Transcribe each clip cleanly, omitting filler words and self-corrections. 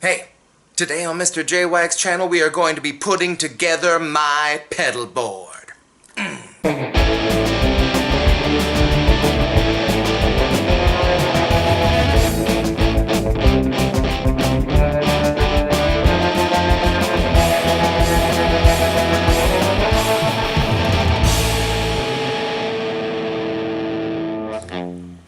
Hey, today on Mr. J-Wag's channel we are going to be putting together my pedal board.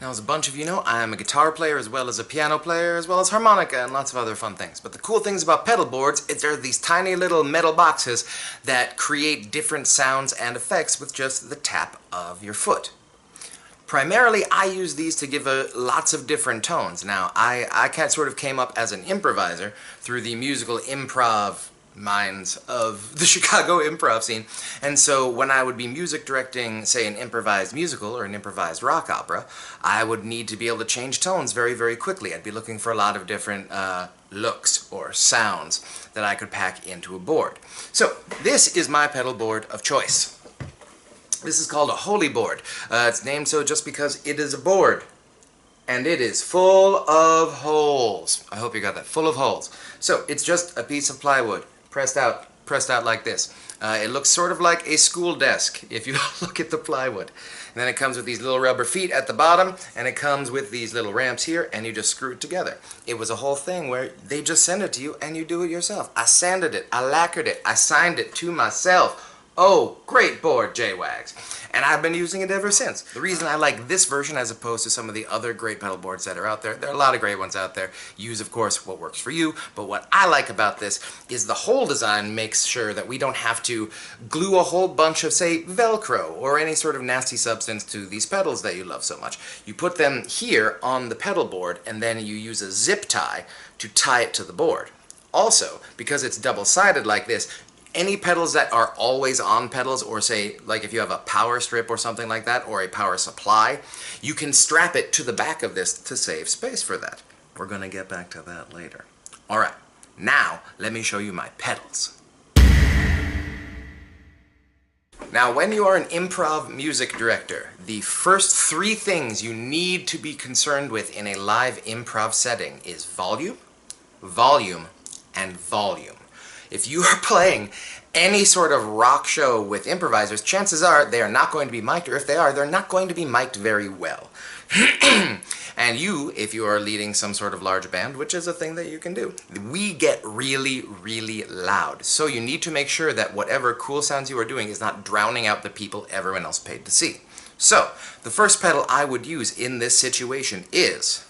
Now, as a bunch of you know, I am a guitar player as well as a piano player, as well as harmonica and lots of other fun things. But the cool things about pedal boards is they're these tiny little metal boxes that create different sounds and effects with just the tap of your foot. Primarily, I use these to give lots of different tones. Now, I sort of came up as an improviser through the musical improv minds of the Chicago improv scene, and so when I would be music directing, say, an improvised musical or an improvised rock opera, I would need to be able to change tones very, very quickly. I'd be looking for a lot of different looks or sounds that I could pack into a board. So, this is my pedal board of choice. This is called a holy board. It's named so just because it is a board. And it is full of holes. I hope you got that. Full of holes. So it's just a piece of plywood pressed out like this. It looks sort of like a school desk if you look at the plywood. And then it comes with these little rubber feet at the bottom, and it comes with these little ramps here, and you just screw it together. It was a whole thing where they just send it to you and you do it yourself. I sanded it, I lacquered it, I signed it to myself. Oh, great board, J-Wags. And I've been using it ever since. The reason I like this version as opposed to some of the other great pedal boards that are out there, there are a lot of great ones out there. Use, of course, what works for you, but what I like about this is the whole design makes sure that we don't have to glue a whole bunch of, say, Velcro or any sort of nasty substance to these pedals that you love so much. You put them here on the pedal board, and then you use a zip tie to tie it to the board. Also, because it's double-sided like this, any pedals that are always on pedals, or say, like if you have a power strip or something like that, or a power supply, you can strap it to the back of this to save space for that. We're going to get back to that later. Alright, now let me show you my pedals. Now, when you are an improv music director, the first three things you need to be concerned with in a live improv setting is volume, volume, and volume. If you are playing any sort of rock show with improvisers, chances are they are not going to be mic'd, or if they are, they're not going to be mic'd very well. And you, if you are leading some sort of large band, which is a thing that you can do, we get really, really loud. So you need to make sure that whatever cool sounds you are doing is not drowning out the people everyone else paid to see. So, the first pedal I would use in this situation is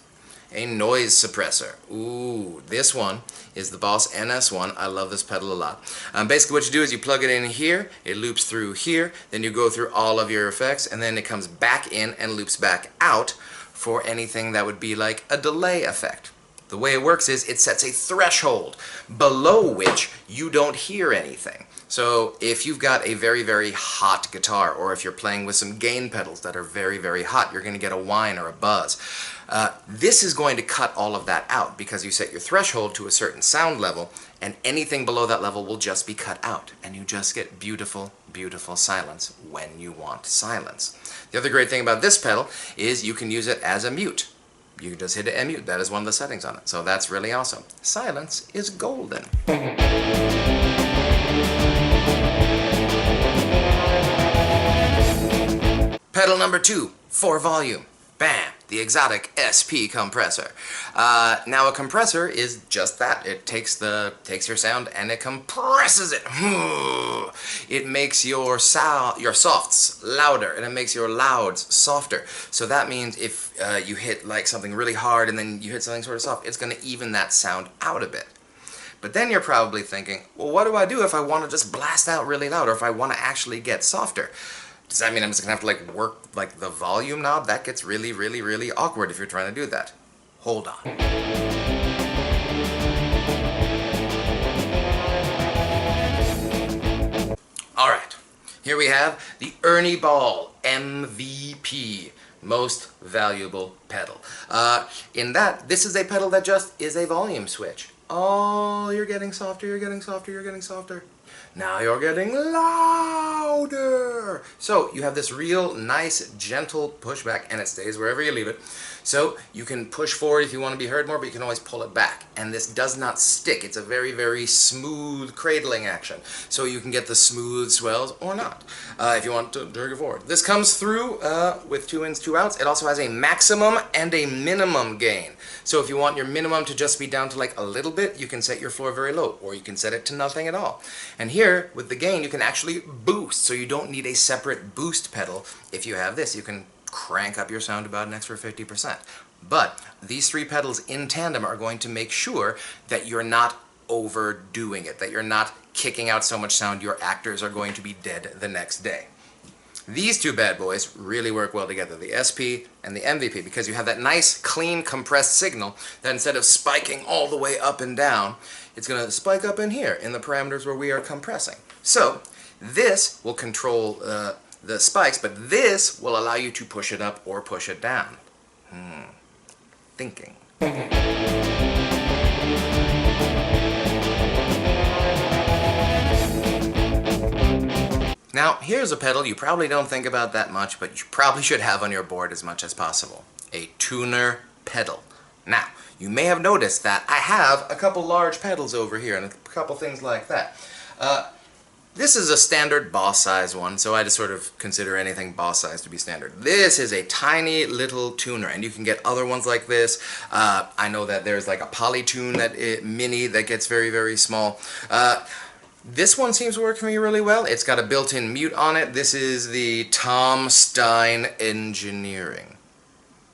a noise suppressor. Ooh, this one is the Boss NS1. I love this pedal a lot. Basically what you do is you plug it in here, it loops through here, then you go through all of your effects, and then it comes back in and loops back out for anything that would be like a delay effect. The way it works is it sets a threshold below which you don't hear anything. So if you've got a very, very hot guitar, or if you're playing with some gain pedals that are very, very hot, you're going to get a whine or a buzz. This is going to cut all of that out because you set your threshold to a certain sound level, and anything below that level will just be cut out, and you just get beautiful, beautiful silence when you want silence. The other great thing about this pedal is you can use it as a mute. You can just hit it and mute. That is one of the settings on it. So that's really awesome. Silence is golden. Pedal number 2, for volume. Bam! The exotic SP compressor. Now a compressor is just that. It takes your sound and it compresses it. It makes your softs louder, and it makes your louds softer. So that means if you hit like something really hard and then you hit something sort of soft, it's going to even that sound out a bit. But then you're probably thinking, well, what do I do if I want to just blast out really loud, or if I want to actually get softer? Does that mean I'm just going to have to work the volume knob? That gets really, really, really awkward if you're trying to do that. Hold on. Alright, here we have the Ernie Ball MVP, Most Valuable Pedal. In that, this is a pedal that just is a volume switch. Oh, you're getting softer, you're getting softer, you're getting softer. Now you're getting louder. So you have this real nice gentle pushback, and it stays wherever you leave it. So you can push forward if you want to be heard more, but you can always pull it back. And this does not stick. It's a very, very smooth cradling action. So you can get the smooth swells or not, if you want to drag it forward. This comes through with 2 ins, 2 outs. It also has a maximum and a minimum gain. So if you want your minimum to just be down to like a little bit, you can set your floor very low, or you can set it to nothing at all. And here, with the gain, you can actually boost, so you don't need a separate boost pedal. If you have this, you can crank up your sound about an extra 50%. But these 3 pedals in tandem are going to make sure that you're not overdoing it, that you're not kicking out so much sound your actors are going to be dead the next day. These 2 bad boys really work well together, the SP and the MVP, because you have that nice, clean, compressed signal that instead of spiking all the way up and down, it's going to spike up in here, in the parameters where we are compressing. So, this will control the spikes, but this will allow you to push it up or push it down. Thinking. Now, here's a pedal you probably don't think about that much, but you probably should have on your board as much as possible. A tuner pedal. Now, you may have noticed that I have a couple large pedals over here and a couple things like that. This is a standard boss size one, so I just sort of consider anything boss size to be standard. This is a tiny little tuner, and you can get other ones like this. I know that there's like a Polytune mini that gets very, very small. This one seems to work for me really well. It's got a built-in mute on it. This is the Tom Stein Engineering.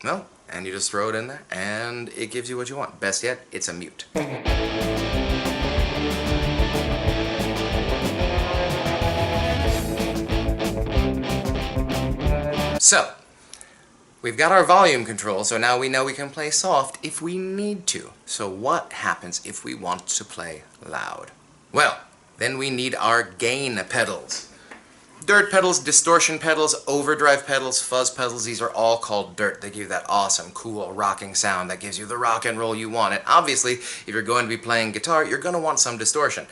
Well, and you just throw it in there, and it gives you what you want. Best yet, it's a mute. So, we've got our volume control, so now we know we can play soft if we need to. So what happens if we want to play loud? Well, then we need our gain pedals. Dirt pedals, distortion pedals, overdrive pedals, fuzz pedals, these are all called dirt. They give you that awesome, cool, rocking sound that gives you the rock and roll you want. And obviously, if you're going to be playing guitar, you're going to want some distortion.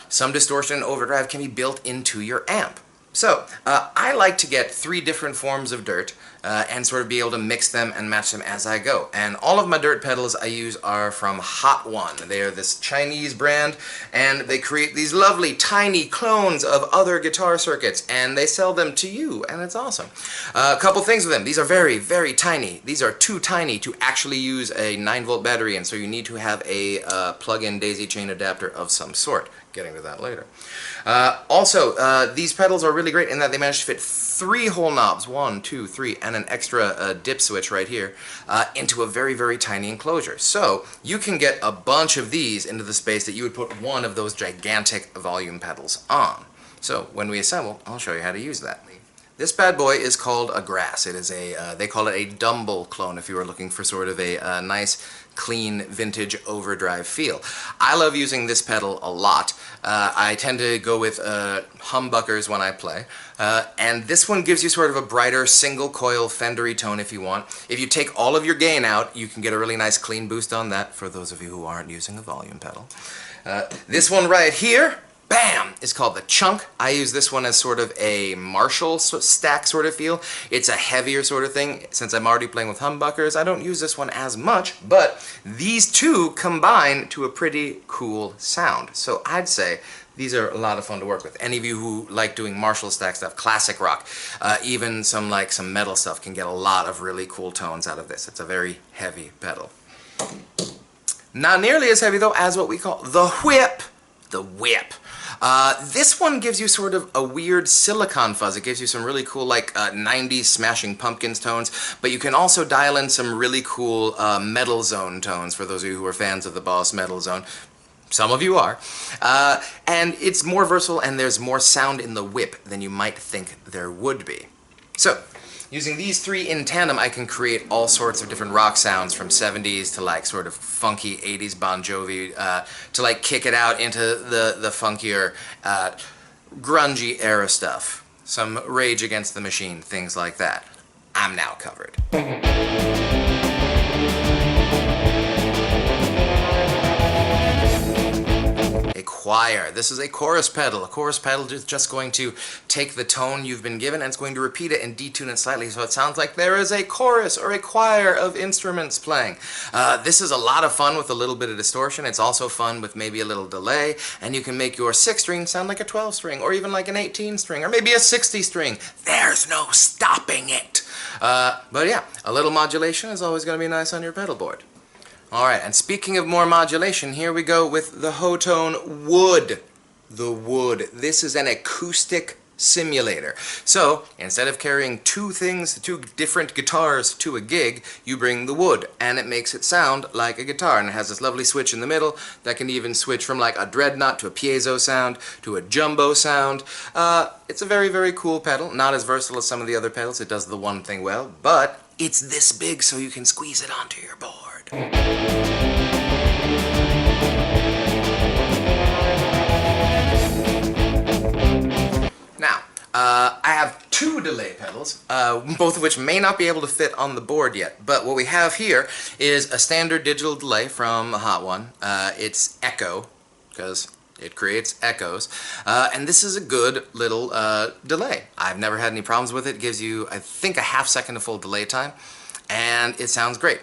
Some distortion and overdrive can be built into your amp. So, I like to get 3 different forms of dirt and sort of be able to mix them and match them as I go. And all of my dirt pedals I use are from Hot One. They are this Chinese brand, and they create these lovely tiny clones of other guitar circuits, and they sell them to you, and it's awesome. A couple things with them. These are very, very tiny. These are too tiny to actually use a 9-volt battery in, so you need to have a plug-in daisy chain adapter of some sort. Getting to that later. Also, these pedals are really great in that they manage to fit 3 whole knobs, 1, 2, 3, and an extra dip switch right here, into a very, very tiny enclosure. So, you can get a bunch of these into the space that you would put one of those gigantic volume pedals on. So, when we assemble, I'll show you how to use that. This bad boy is called a Grass. It is a, they call it a Dumble clone if you were looking for sort of a nice, clean, vintage overdrive feel. I love using this pedal a lot. I tend to go with humbuckers when I play. And this one gives you sort of a brighter, single coil, Fendery tone if you want. If you take all of your gain out, you can get a really nice clean boost on that, for those of you who aren't using a volume pedal. This one right here, bam, is called the Chunk. I use this one as sort of a Marshall stack sort of feel. It's a heavier sort of thing. Since I'm already playing with humbuckers, I don't use this one as much, but these two combine to a pretty cool sound. So I'd say these are a lot of fun to work with. Any of you who like doing Marshall stack stuff, classic rock, even some metal stuff can get a lot of really cool tones out of this. It's a very heavy pedal. Not nearly as heavy though as what we call the Whip. The Whip. This one gives you sort of a weird silicon fuzz. It gives you some really cool, like, 90s Smashing Pumpkins tones, but you can also dial in some really cool Metal Zone tones, for those of you who are fans of the Boss Metal Zone. Some of you are. And it's more versatile, and there's more sound in the Whip than you might think there would be. So, using these 3 in tandem, I can create all sorts of different rock sounds, from 70s to like sort of funky 80s Bon Jovi, to like kick it out into the funkier, grungy era stuff. Some Rage Against the Machine, things like that. I'm now covered. A choir. This is a chorus pedal. A chorus pedal is just going to take the tone you've been given and it's going to repeat it and detune it slightly so it sounds like there is a chorus or a choir of instruments playing. This is a lot of fun with a little bit of distortion. It's also fun with maybe a little delay, and you can make your 6-string sound like a 12-string or even like an 18-string or maybe a 60-string. There's no stopping it. But yeah, a little modulation is always going to be nice on your pedal board. Alright, and speaking of more modulation, here we go with the Hotone Wood. The Wood. This is an acoustic simulator. So, instead of carrying two different guitars to a gig, you bring the wood, and it makes it sound like a guitar. And it has this lovely switch in the middle that can even switch from like a dreadnought to a piezo sound to a jumbo sound. It's a very, very cool pedal. Not as versatile as some of the other pedals. It does the one thing well, but it's this big so you can squeeze it onto your board. Now, I have two delay pedals, both of which may not be able to fit on the board yet, but what we have here is a standard digital delay from a Hot One. It's Echo, because it creates echoes, and this is a good little delay. I've never had any problems with it. It gives you, I think, a ½ second of full delay time, and it sounds great.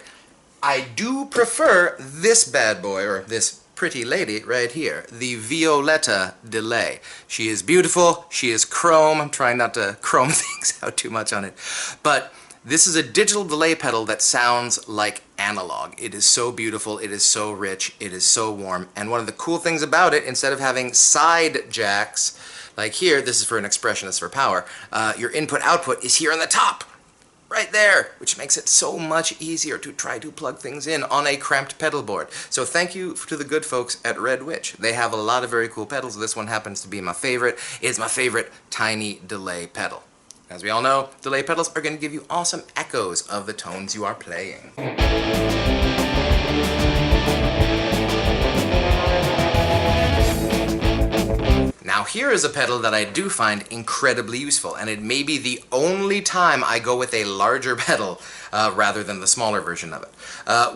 I do prefer this bad boy, or this pretty lady right here, the Violetta delay. She is beautiful, she is chrome. I'm trying not to chrome things out too much on it. But this is a digital delay pedal that sounds like analog. It is so beautiful, it is so rich, it is so warm. And one of the cool things about it, instead of having side jacks, like here, this is for an expression, this is for power, your input-output is here on the top. Right there, which makes it so much easier to try to plug things in on a cramped pedal board. So thank you to the good folks at Red Witch. They have a lot of very cool pedals. This one happens to be my favorite. It's my favorite tiny delay pedal. As we all know, delay pedals are going to give you awesome echoes of the tones you are playing. Now here is a pedal that I do find incredibly useful, and it may be the only time I go with a larger pedal rather than the smaller version of it.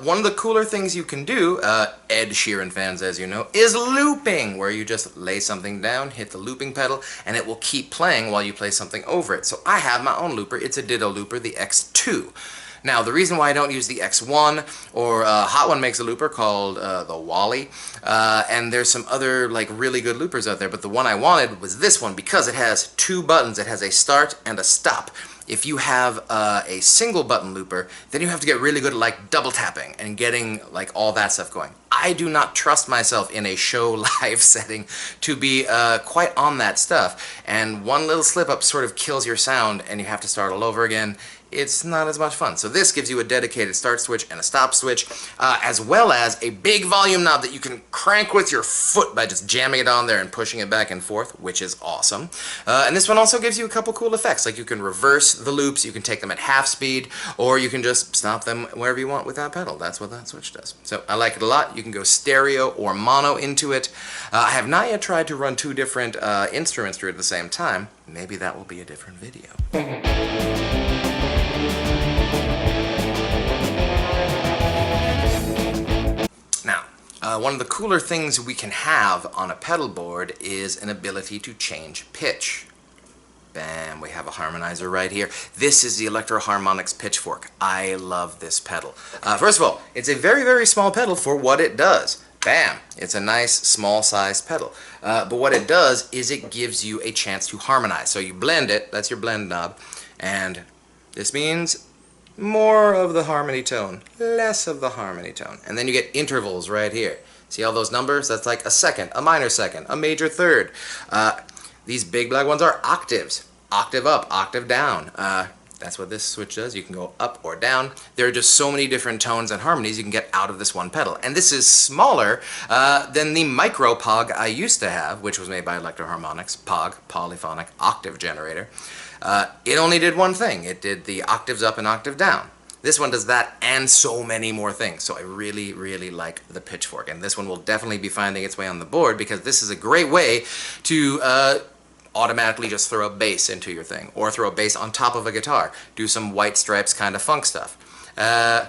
One of the cooler things you can do, Ed Sheeran fans as you know, is looping, where you just lay something down, hit the looping pedal, and it will keep playing while you play something over it. So I have my own looper. It's a Ditto looper, the X2. Now, the reason why I don't use the X1, or Hot One makes a looper called the Wally, and there's some other like really good loopers out there, but the one I wanted was this one because it has two buttons. It has a start and a stop. If you have a single button looper, then you have to get really good at like double tapping and getting like all that stuff going. I do not trust myself in a show live setting to be quite on that stuff, and one little slip up sort of kills your sound and you have to start all over again. It's not as much fun. So this gives you a dedicated start switch and a stop switch, as well as a big volume knob that you can crank with your foot by just jamming it on there and pushing it back and forth, which is awesome. And this one also gives you a couple cool effects, like you can reverse the loops, you can take them at half speed, or you can just stop them wherever you want with that pedal. That's what that switch does. So I like it a lot. You can go stereo or mono into it. I have not yet tried to run two different instruments through it at the same time. Maybe that will be a different video. One of the cooler things we can have on a pedal board is an ability to change pitch. Bam, we have a harmonizer right here. This is the Electro Harmonics Pitchfork. I love this pedal. First of all, it's a very, very small pedal for what it does. Bam! It's a nice, small-sized pedal. But what it does is it gives you a chance to harmonize. So you blend it, that's your blend knob, and this means more of the harmony tone, less of the harmony tone. And then you get intervals right here. See all those numbers? That's like a second, a minor second, a major third. These big black ones are octaves. Octave up, octave down. That's what this switch does. You can go up or down. There are just so many different tones and harmonies you can get out of this one pedal. And this is smaller than the micro Pog I used to have, which was made by Electro Harmonics, Pog, polyphonic octave generator. It only did one thing. It did the octaves up and octave down. This one does that and so many more things. So I really, really like the Pitchfork. And this one will definitely be finding its way on the board because this is a great way to automatically just throw a bass into your thing, or throw a bass on top of a guitar. Do some White Stripes kind of funk stuff.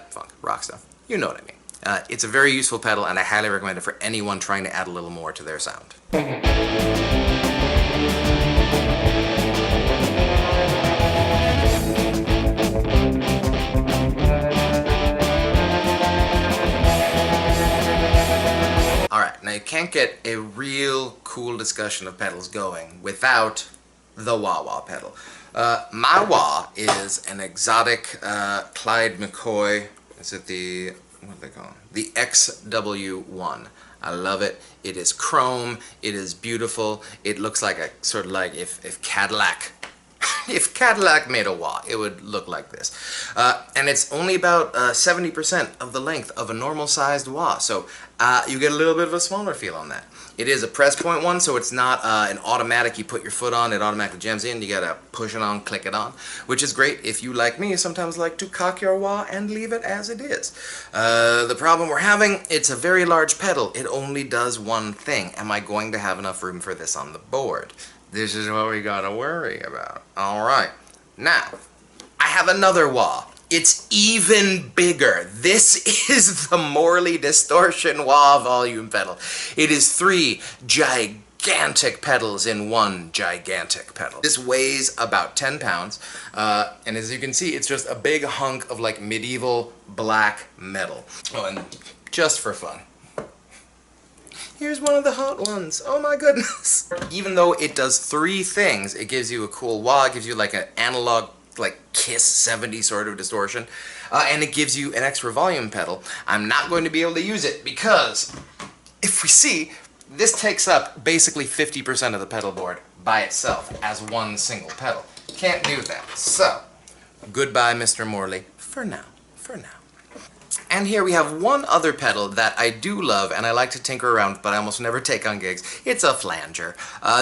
Funk, rock stuff. You know what I mean. It's a very useful pedal, and I highly recommend it for anyone trying to add a little more to their sound. Alright, now you can't get a real cool discussion of pedals going without the wah-wah pedal. My wah is an exotic Clyde McCoy, is it the, what do they call it? The XW1. I love it. It is chrome, it is beautiful, it looks like a, sort of like if Cadillac if Cadillac made a wah, it would look like this. And it's only about 70% of the length of a normal sized wah, so you get a little bit of a smaller feel on that. It is a press point one, so it's not an automatic, you put your foot on, it automatically jams in, you gotta push it on, click it on, which is great if you, like me, sometimes like to cock your wah and leave it as it is. The problem we're having, it's a very large pedal, it only does one thing. Am I going to have enough room for this on the board? This is what we gotta worry about. Alright, now, I have another wah. It's even bigger. This is the Morley Distortion Wah volume pedal. It is 3 gigantic pedals in one gigantic pedal. This weighs about 10 pounds, and as you can see, it's just a big hunk of like medieval black metal. Oh, and just for fun, here's one of the hot ones. Oh my goodness. Even though it does 3 things, it gives you a cool wah, it gives you like an analog, like Kiss 70 sort of distortion, and it gives you an extra volume pedal. I'm not going to be able to use it because, if we see, this takes up basically 50% of the pedal board by itself as one single pedal. Can't do that. So, goodbye Mr. Morley, for now. And here we have one other pedal that I do love and I like to tinker around, but I almost never take on gigs. It's a flanger.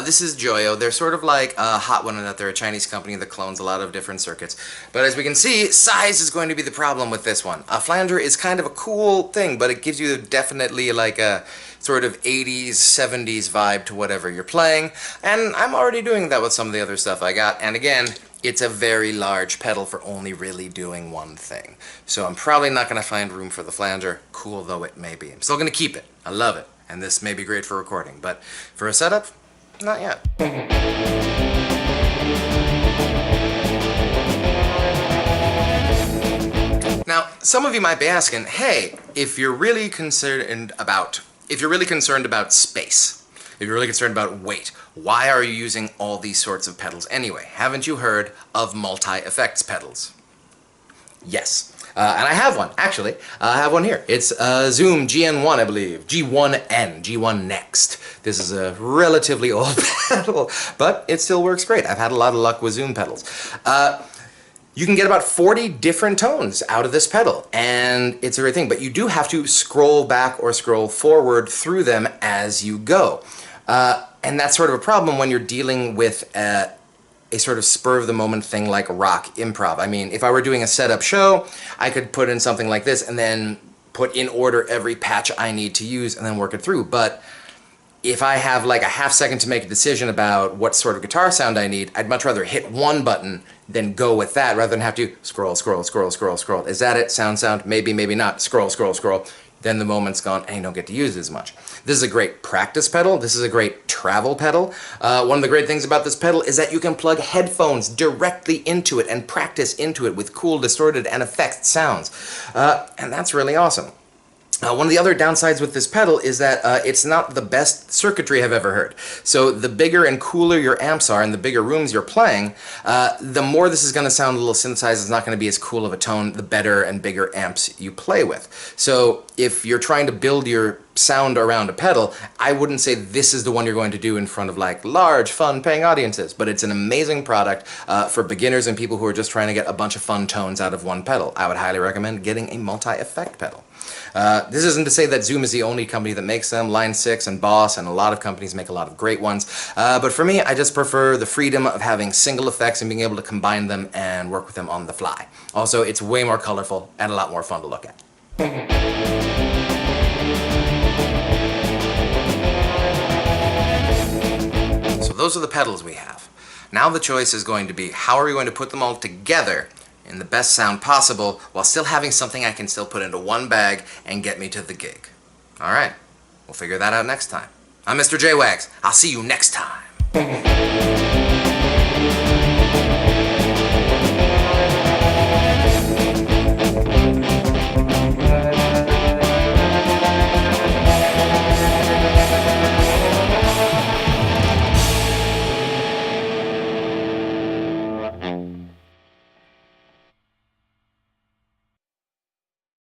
This is Joyo. They're sort of like a hot one in that they're a Chinese company that clones a lot of different circuits. But as we can see, size is going to be the problem with this one. A flanger is kind of a cool thing, but it gives you definitely like a sort of 80s, 70s vibe to whatever you're playing. And I'm already doing that with some of the other stuff I got. And again, it's a very large pedal for only really doing one thing. So I'm probably not going to find room for the flanger, cool though it may be. I'm still going to keep it. I love it. And this may be great for recording, but for a setup, not yet. Now, some of you might be asking, hey, if you're really concerned about space, if you're really concerned about weight, why are you using all these sorts of pedals anyway? Haven't you heard of multi-effects pedals? Yes. And I have one, actually. I have one here. It's Zoom GN1, I believe. G1N, G1 Next. This is a relatively old pedal, but it still works great. I've had a lot of luck with Zoom pedals. You can get about 40 different tones out of this pedal, and it's a great thing, but you do have to scroll back or scroll forward through them as you go. And that's sort of a problem when you're dealing with a sort of spur-of-the-moment thing like rock improv. I mean, if I were doing a setup show, I could put in something like this and then put in order every patch I need to use and then work it through. But if I have like a half second to make a decision about what sort of guitar sound I need, I'd much rather hit one button than go with that rather than have to scroll. Is that it? Sound? Maybe, maybe not. Scroll. Then the moment's gone and you don't get to use it as much. This is a great practice pedal. This is a great travel pedal. One of the great things about this pedal is that you can plug headphones directly into it and practice into it with cool, distorted, and effects sounds. And that's really awesome. One of the other downsides with this pedal is that it's not the best circuitry I've ever heard. So the bigger and cooler your amps are and the bigger rooms you're playing, the more this is going to sound a little synthesized. It's not going to be as cool of a tone the better and bigger amps you play with. So if you're trying to build your sound around a pedal, I wouldn't say this is the one you're going to do in front of like large, fun paying audiences, but it's an amazing product for beginners and people who are just trying to get a bunch of fun tones out of one pedal. I would highly recommend getting a multi-effect pedal. This isn't to say that Zoom is the only company that makes them. Line 6 and Boss and a lot of companies make a lot of great ones. But for me, I just prefer the freedom of having single effects and being able to combine them and work with them on the fly. Also, it's way more colorful and a lot more fun to look at. So those are the pedals we have. Now the choice is going to be, how are we going to put them all together in the best sound possible while still having something I can still put into one bag and get me to the gig. Alright, we'll figure that out next time. I'm Mr. J-Wags. I'll see you next time.